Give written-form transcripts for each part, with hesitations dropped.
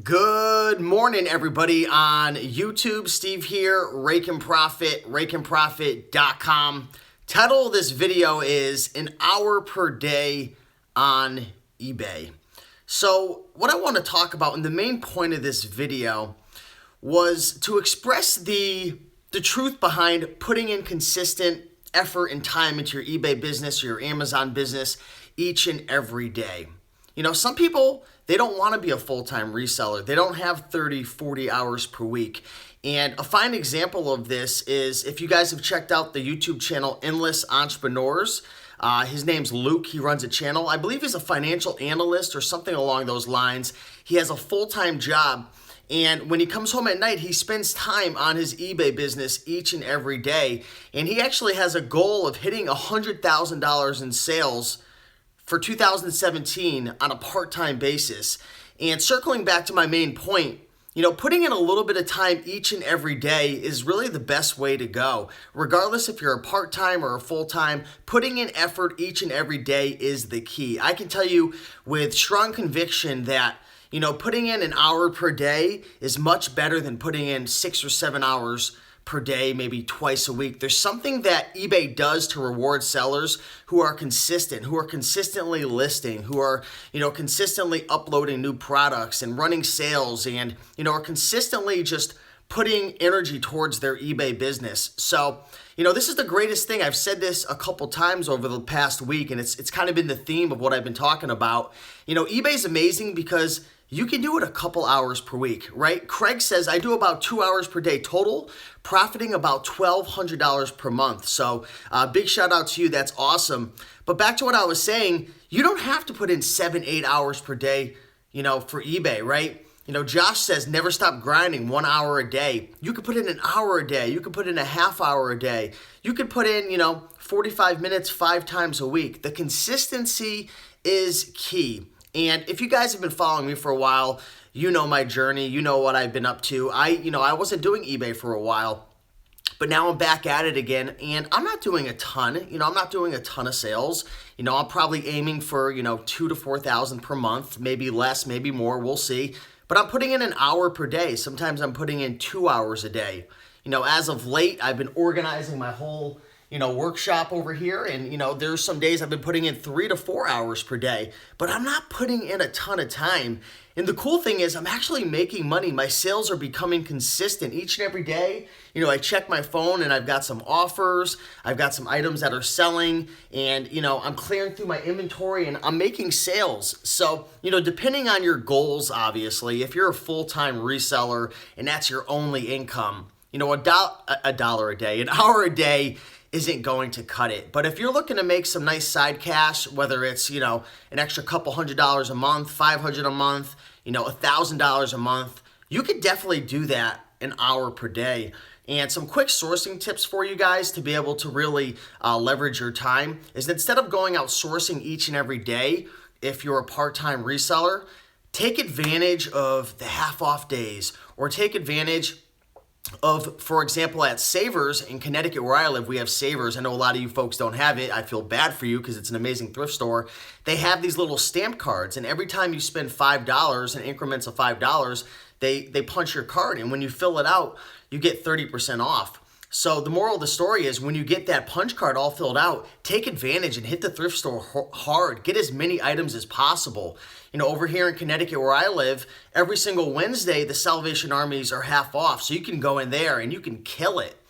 Good morning, everybody on YouTube. Steve here, Rake and Profit, rakeandprofit.com. Title of this video is An Hour Per Day on eBay. So what I want to talk about, and the main point of this video, was to express the truth behind putting in consistent effort and time into your eBay business or your Amazon business each and every day. You know, some people, they don't want to be a full-time reseller. They don't have 30, 40 hours per week. And a fine example of this is if you guys have checked out the YouTube channel Endless Entrepreneurs, his name's Luke. He runs a channel. I believe he's a financial analyst or something along those lines. He has a full-time job. And when he comes home at night, he spends time on his eBay business each and every day. And he actually has a goal of hitting $100,000 in sales for 2017 on a part-time basis. And circling back to my main point, you know, putting in a little bit of time each and every day is really the best way to go. Regardless if you're a part-time or a full-time, putting in effort each and every day is the key. I can tell you with strong conviction that, you know, putting in an hour per day is much better than putting in 6 or 7 hours per day, maybe twice a week. There's something that eBay does to reward sellers who are consistent, who are consistently listing, who are, you know, consistently uploading new products and running sales and, you know, are consistently just putting energy towards their eBay business. So, you know, this is the greatest thing. I've said this a couple times over the past week, and it's kind of been the theme of what I've been talking about. You know, eBay's amazing because you can do it a couple hours per week, right? Craig says, I do about 2 hours per day total, profiting about $1,200 per month. So big shout out to you. That's awesome. But back to what I was saying, you don't have to put in 7, 8 hours per day, you know, for eBay, right? You know, Josh says, never stop grinding, 1 hour a day. You could put in an hour a day. You could put in a half hour a day. You could put in, you know, 45 minutes 5 times a week. The consistency is key. And if you guys have been following me for a while, you know my journey, you know what I've been up to. I wasn't doing eBay for a while, but now I'm back at it again, and I'm not doing a ton. You know, I'm not doing a ton of sales. You know, I'm probably aiming for, you know, 2,000 to 4,000 per month, maybe less, maybe more, we'll see. But I'm putting in an hour per day. Sometimes I'm putting in 2 hours a day. You know, as of late, I've been organizing my whole workshop over here. And, you know, there's some days I've been putting in 3 to 4 hours per day, but I'm not putting in a ton of time. And the cool thing is I'm actually making money. My sales are becoming consistent each and every day. You know, I check my phone and I've got some offers. I've got some items that are selling and, you know, I'm clearing through my inventory and I'm making sales. So, you know, depending on your goals, obviously, if you're a full-time reseller and that's your only income, you know, a dollar a day, an hour a day isn't going to cut it. But if you're looking to make some nice side cash, whether it's, you know, an extra couple $100 a month, $500 a month, you know, $1,000 a month, you could definitely do that an hour per day. And some quick sourcing tips for you guys to be able to really leverage your time is that instead of going out sourcing each and every day, if you're a part-time reseller, take advantage of the half-off days or take advantage of, for example, at Savers in Connecticut where I live, we have Savers. I know a lot of you folks don't have it. I feel bad for you because it's an amazing thrift store. They have these little stamp cards, and every time you spend $5 in increments of $5, they punch your card, and when you fill it out, you get 30% off. So the moral of the story is when you get that punch card all filled out, take advantage and hit the thrift store hard. Get as many items as possible. You know, over here in Connecticut where I live, every single Wednesday, the Salvation Armies are half off. So you can go in there and you can kill it.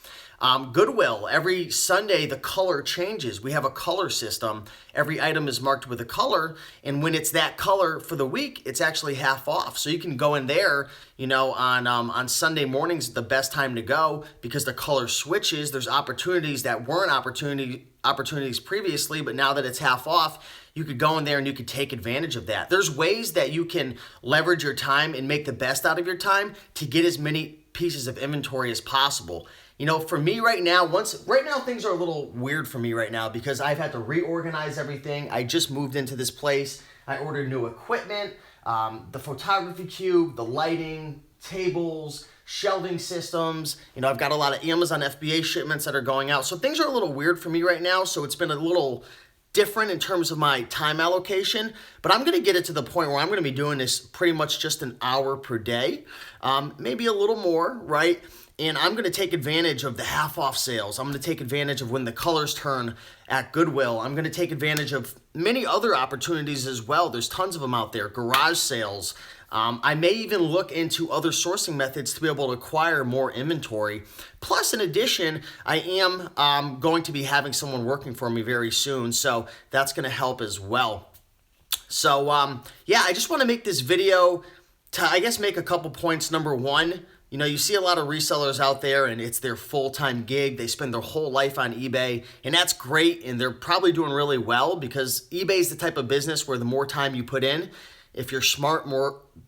Goodwill, every Sunday the color changes. We have a color system. Every item is marked with a color, and when it's that color for the week, it's actually half off. So you can go in there, you know, on Sunday mornings, the best time to go because the color switches. There's opportunities that weren't opportunities previously, but now that it's half off, you could go in there and you could take advantage of that. There's ways that you can leverage your time and make the best out of your time to get as many pieces of inventory as possible. You know, for me right now, things are a little weird for me right now because I've had to reorganize everything. I just moved into this place. I ordered new equipment, the photography cube, the lighting, tables, shelving systems. You know, I've got a lot of Amazon FBA shipments that are going out. So things are a little weird for me right now. So it's been a little different in terms of my time allocation, but I'm going to get it to the point where I'm going to be doing this pretty much just an hour per day, maybe a little more, right? And I'm going to take advantage of the half off sales. I'm going to take advantage of when the colors turn at Goodwill. I'm going to take advantage of many other opportunities as well. There's tons of them out there. Garage sales. I may even look into other sourcing methods to be able to acquire more inventory. Plus, in addition, I am going to be having someone working for me very soon, so that's going to help as well. So, yeah, I just want to make this video to, I guess, make a couple points. Number one, you know, you see a lot of resellers out there and it's their full-time gig. They spend their whole life on eBay, and that's great, and they're probably doing really well because eBay is the type of business where the more time you put in, if you're smart,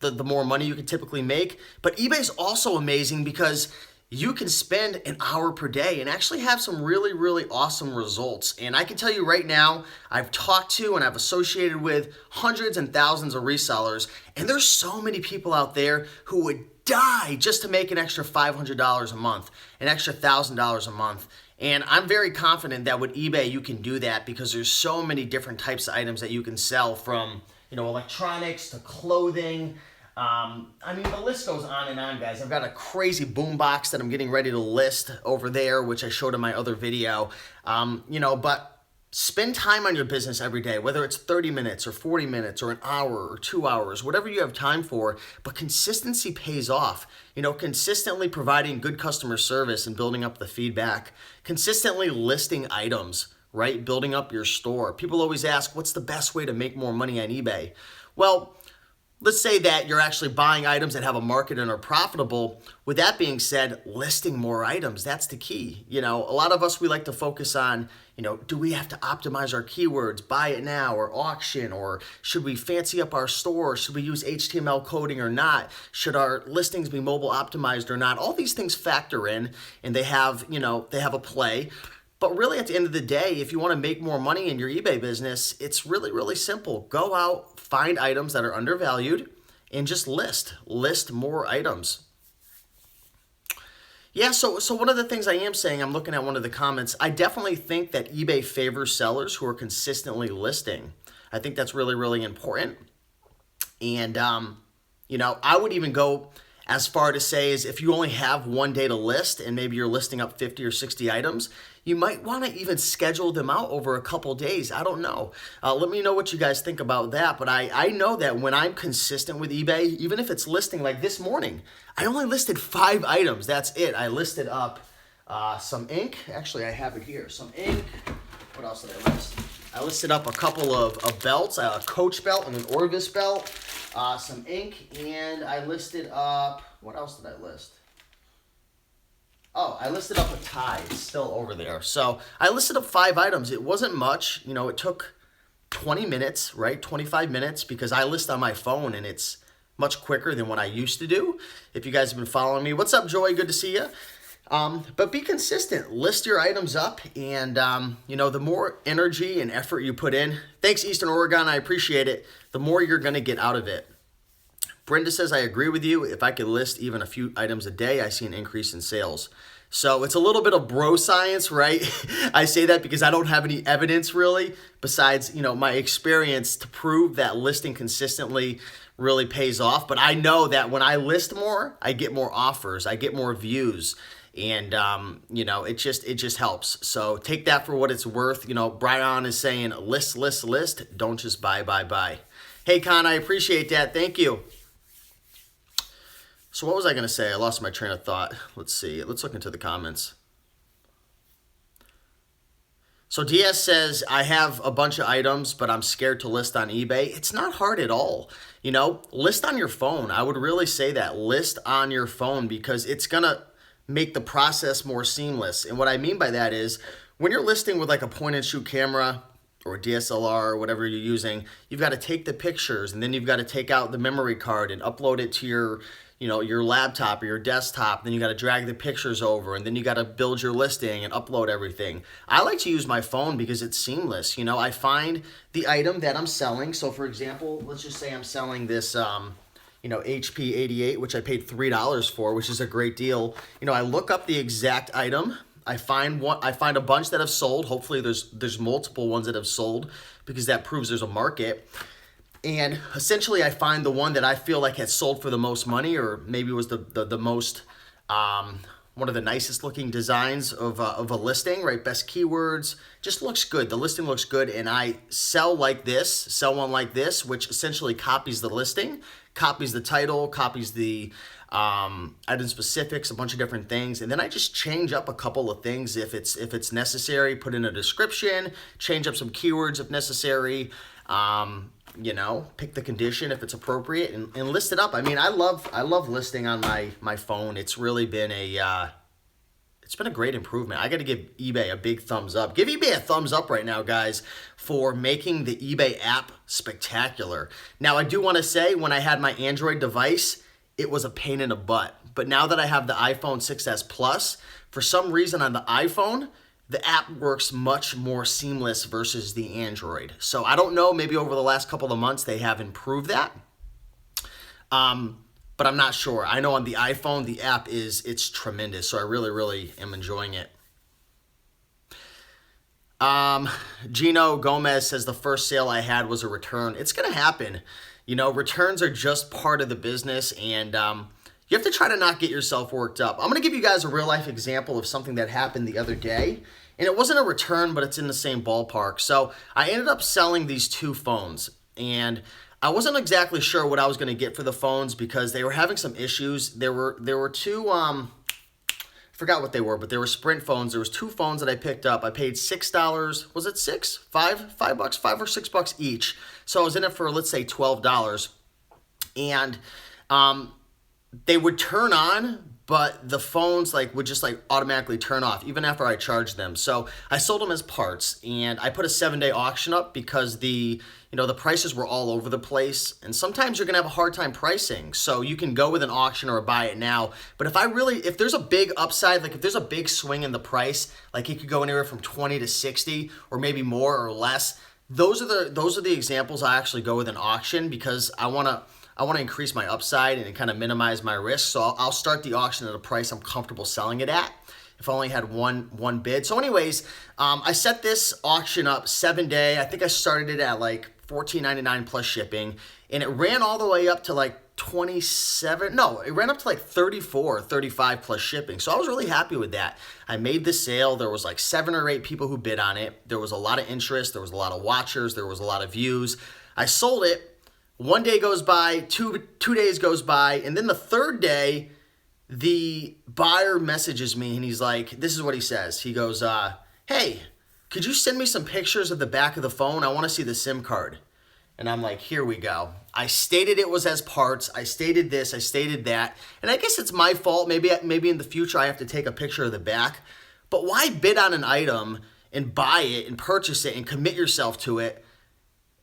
the more money you can typically make. But eBay's also amazing because you can spend an hour per day and actually have some really, really awesome results. And I can tell you right now, I've talked to and I've associated with hundreds and thousands of resellers, and there's so many people out there who would die just to make an extra $500 a month, an extra $1,000 a month. And I'm very confident that with eBay you can do that because there's so many different types of items that you can sell, from, you know, electronics to clothing. I mean, the list goes on and on, guys. I've got a crazy boombox that I'm getting ready to list over there, which I showed in my other video. You know, but spend time on your business every day, whether it's 30 minutes or 40 minutes or an hour or 2 hours, whatever you have time for. But consistency pays off. You know, consistently providing good customer service and building up the feedback, consistently listing items, right? Building up your store. People always ask, what's the best way to make more money on eBay? Well, let's say that you're actually buying items that have a market and are profitable. With that being said, listing more items, that's the key. You know, a lot of us, we like to focus on, you know, do we have to optimize our keywords, buy it now or auction, or should we fancy up our store? Should we use HTML coding or not? Should our listings be mobile optimized or not? All these things factor in, and they have, you know, they have a play. But really, at the end of the day, if you want to make more money in your eBay business, it's really, really simple. Go out, find items that are undervalued, and just list more items. Yeah, so one of the things I am saying, I'm looking at one of the comments, I definitely think that eBay favors sellers who are consistently listing. I think that's really, really important. And, you know, I would even go as far to say is if you only have one day to list and maybe you're listing up 50 or 60 items, you might want to even schedule them out over a couple days. I don't know. Let me know what you guys think about that. But I know that when I'm consistent with eBay, even if it's listing like this morning, I only listed 5 items. That's it. I listed up some ink. Actually, I have it here. Some ink. What else did I list? I listed up a couple of belts, a Coach belt and an Orvis belt, some ink, and I listed up, what else did I list? Oh, I listed up a tie. It's still over there. So I listed up 5 items. It wasn't much. You know, it took 20 minutes, right? 25 minutes, because I list on my phone and it's much quicker than what I used to do. If you guys have been following me. What's up, Joy? Good to see you. But be consistent. List your items up, and, you know, the more energy and effort you put in, thanks, Eastern Oregon, I appreciate it, the more you're going to get out of it. Brenda says, I agree with you. If I could list even a few items a day, I see an increase in sales. So it's a little bit of bro science, right? I say that because I don't have any evidence really, besides, you know, my experience to prove that listing consistently really pays off. But I know that when I list more, I get more offers, I get more views. And, you know, it just helps. So take that for what it's worth. You know, Brian is saying list. Don't just buy. Hey, Con, I appreciate that. Thank you. So what was I going to say? I lost my train of thought. Let's see. Let's look into the comments. So DS says, I have a bunch of items, but I'm scared to list on eBay. It's not hard at all. You know, list on your phone. I would really say that. List on your phone, because it's going to make the process more seamless. And what I mean by that is when you're listing with like a point and shoot camera or a DSLR or whatever you're using, you've got to take the pictures, and then you've got to take out the memory card and upload it to your, you know, your laptop or your desktop. Then you got to drag the pictures over, and then you got to build your listing and upload everything. I like to use my phone because it's seamless. You know, I find the item that I'm selling. So for example, let's just say I'm selling this, you know, HP 88, which I paid $3 for, which is a great deal. You know, I look up the exact item. I find a bunch that have sold. Hopefully there's multiple ones that have sold, because that proves there's a market. And essentially I find the one that I feel like has sold for the most money, or maybe was the most one of the nicest looking designs of a listing, right? Best keywords, just looks good. The listing looks good, and I sell one like this, which essentially copies the listing, copies the title, copies the item specifics, a bunch of different things, and then I just change up a couple of things if it's necessary. Put in a description, change up some keywords if necessary. Pick the condition if it's appropriate, and list it up. I mean, I love listing on my phone. It's really been it's been a great improvement. I got to give eBay a big thumbs up. Give eBay a thumbs up right now, guys, for making the eBay app spectacular. Now, I do want to say, when I had my Android device, it was a pain in the butt. But now that I have the iPhone 6s Plus, for some reason on the iPhone, the app works much more seamless versus the Android. So I don't know, maybe over the last couple of months they have improved that. But I'm not sure. I know on the iPhone, the app it's tremendous. So I really, really am enjoying it. Gino Gomez says the first sale I had was a return. It's going to happen. Returns are just part of the business, and you have to try to not get yourself worked up. I'm going to give you guys a real life example of something that happened the other day. And it wasn't a return, but it's in the same ballpark. So I ended up selling these two phones, and I wasn't exactly sure what I was going to get for the phones because they were having some issues. There were two, I forgot what they were, but they were Sprint phones. There was two phones that I picked up. I paid $6. Was it $6? $5 or $6 each. So I was in it for, let's say, $12. And they would turn on, but the phones would just automatically turn off even after I charged them. So I sold them as parts, and I put a 7-day auction up because the prices were all over the place, and sometimes you're gonna have a hard time pricing. So you can go with an auction or buy it now. But if there's a big upside, if there's a big swing in the price, it could go anywhere from 20 to 60 or maybe more or less. Those are the examples I actually go with an auction, because I want to increase my upside and kind of minimize my risk. So I'll start the auction at a price I'm comfortable selling it at if I only had one bid. So anyways, I set this auction up 7-day. I think I started it at $14.99 plus shipping, and it ran all the way up to it ran up to $34 or $35 plus shipping. So I was really happy with that. I made the sale. There was 7 or 8 people who bid on it. There was a lot of interest. There was a lot of watchers. There was a lot of views. I sold it. 1 day goes by, two days goes by, and then the third day, the buyer messages me, and he's like, this is what he says. He goes, hey, could you send me some pictures of the back of the phone? I want to see the SIM card. And I'm like, here we go. I stated it was as parts. I stated this. I stated that. And I guess it's my fault. Maybe in the future I have to take a picture of the back. But why bid on an item and buy it and purchase it and commit yourself to it,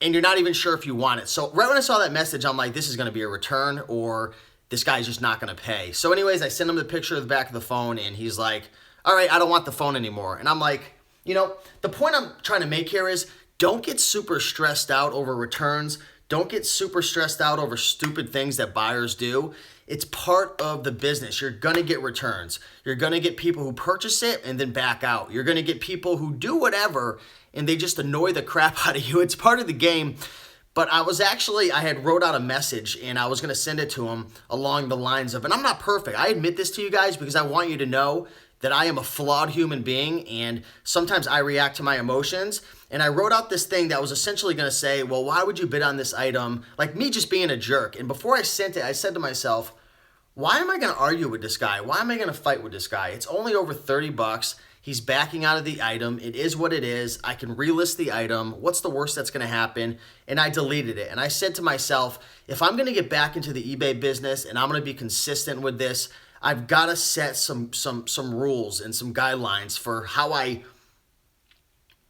and you're not even sure if you want it? So right when I saw that message, I'm like, this is going to be a return, or this guy's just not going to pay. So anyways, I sent him the picture of the back of the phone, and he's like, all right, I don't want the phone anymore. And I'm like, the point I'm trying to make here is, don't get super stressed out over returns. Don't get super stressed out over stupid things that buyers do. It's part of the business. You're going to get returns. You're going to get people who purchase it and then back out. You're going to get people who do whatever and they just annoy the crap out of you. It's part of the game. But I had wrote out a message, and I was going to send it to him along the lines of, and I'm not perfect. I admit this to you guys because I want you to know that I am a flawed human being, and sometimes I react to my emotions. And I wrote out this thing that was essentially going to say, well, why would you bid on this item? Me just being a jerk. And before I sent it, I said to myself, why am I going to argue with this guy? Why am I going to fight with this guy? It's only over $30. He's backing out of the item. It is what it is. I can relist the item. What's the worst that's going to happen? And I deleted it. And I said to myself, if I'm going to get back into the eBay business and I'm going to be consistent with this, I've got to set some rules and some guidelines for how I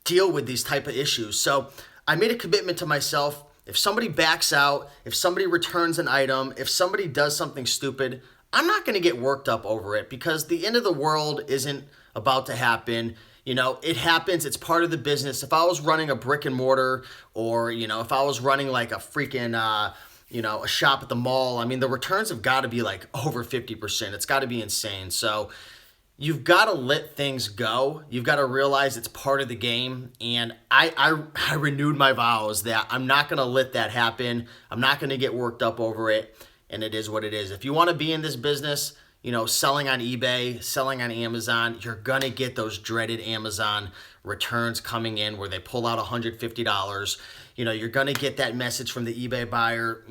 deal with these type of issues. So I made a commitment to myself. If somebody backs out, if somebody returns an item, if somebody does something stupid, I'm not going to get worked up over it, because the end of the world isn't about to happen. It happens. It's part of the business. If I was running a brick and mortar, or, if I was running a freaking, a shop at the mall, the returns have got to be over 50%. It's got to be insane. So you've got to let things go. You've got to realize it's part of the game. And I renewed my vows that I'm not going to let that happen. I'm not going to get worked up over it. And it is what it is. If you want to be in this business, selling on eBay, selling on Amazon, you're going to get those dreaded Amazon returns coming in where they pull out $150. You're going to get that message from the eBay buyer,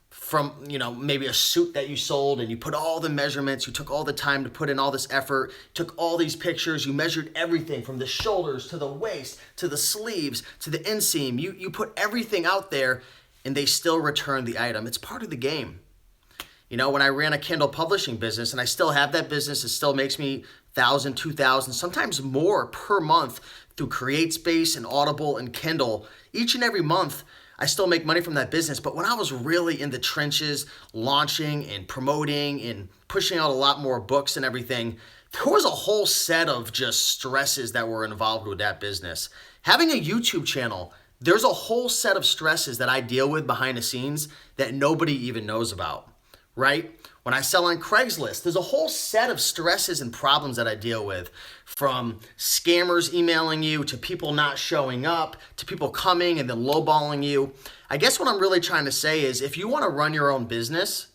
from, maybe a suit that you sold and you put all the measurements, you took all the time to put in all this effort, took all these pictures, you measured everything from the shoulders to the waist, to the sleeves, to the inseam. You put everything out there and they still return the item. It's part of the game. When I ran a Kindle publishing business, and I still have that business, it still makes me $1,000, $2,000, sometimes more per month through CreateSpace and Audible and Kindle. Each and every month, I still make money from that business. But when I was really in the trenches, launching and promoting and pushing out a lot more books and everything, there was a whole set of just stresses that were involved with that business. Having a YouTube channel, there's a whole set of stresses that I deal with behind the scenes that nobody even knows about. Right? When I sell on Craigslist, there's a whole set of stresses and problems that I deal with, from scammers emailing you to people not showing up to people coming and then lowballing you. I guess what I'm really trying to say is if you want to run your own business,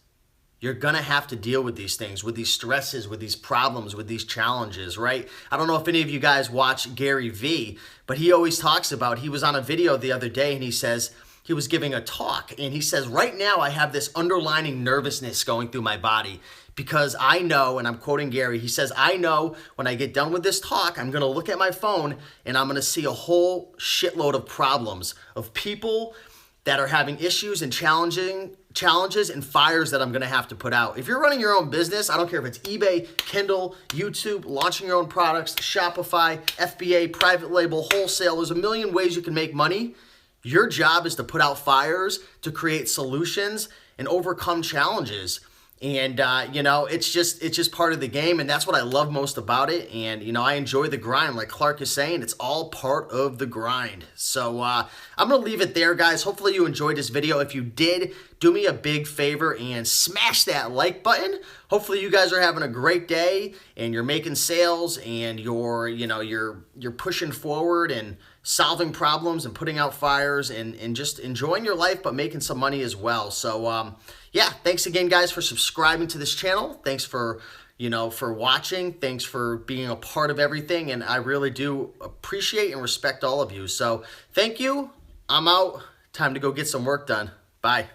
you're going to have to deal with these things, with these stresses, with these problems, with these challenges, right? I don't know if any of you guys watch Gary Vee, but he always talks about, he was on a video the other day and he says, he was giving a talk and he says, right now I have this underlining nervousness going through my body because I know, and I'm quoting Gary, he says, I know when I get done with this talk, I'm going to look at my phone and I'm going to see a whole shitload of problems of people that are having issues and challenges and fires that I'm going to have to put out. If you're running your own business, I don't care if it's eBay, Kindle, YouTube, launching your own products, Shopify, FBA, private label, wholesale, there's a million ways you can make money. Your job is to put out fires, to create solutions, and overcome challenges. And, it's just part of the game, and that's what I love most about it. And, I enjoy the grind. Like Clark is saying, it's all part of the grind. So I'm going to leave it there, guys. Hopefully you enjoyed this video. If you did, do me a big favor and smash that like button. Hopefully you guys are having a great day and you're making sales and you're pushing forward and solving problems and putting out fires and just enjoying your life, but making some money as well. So, thanks again, guys, for subscribing to this channel. Thanks for watching. Thanks for being a part of everything. And I really do appreciate and respect all of you. So thank you. I'm out. Time to go get some work done. Bye.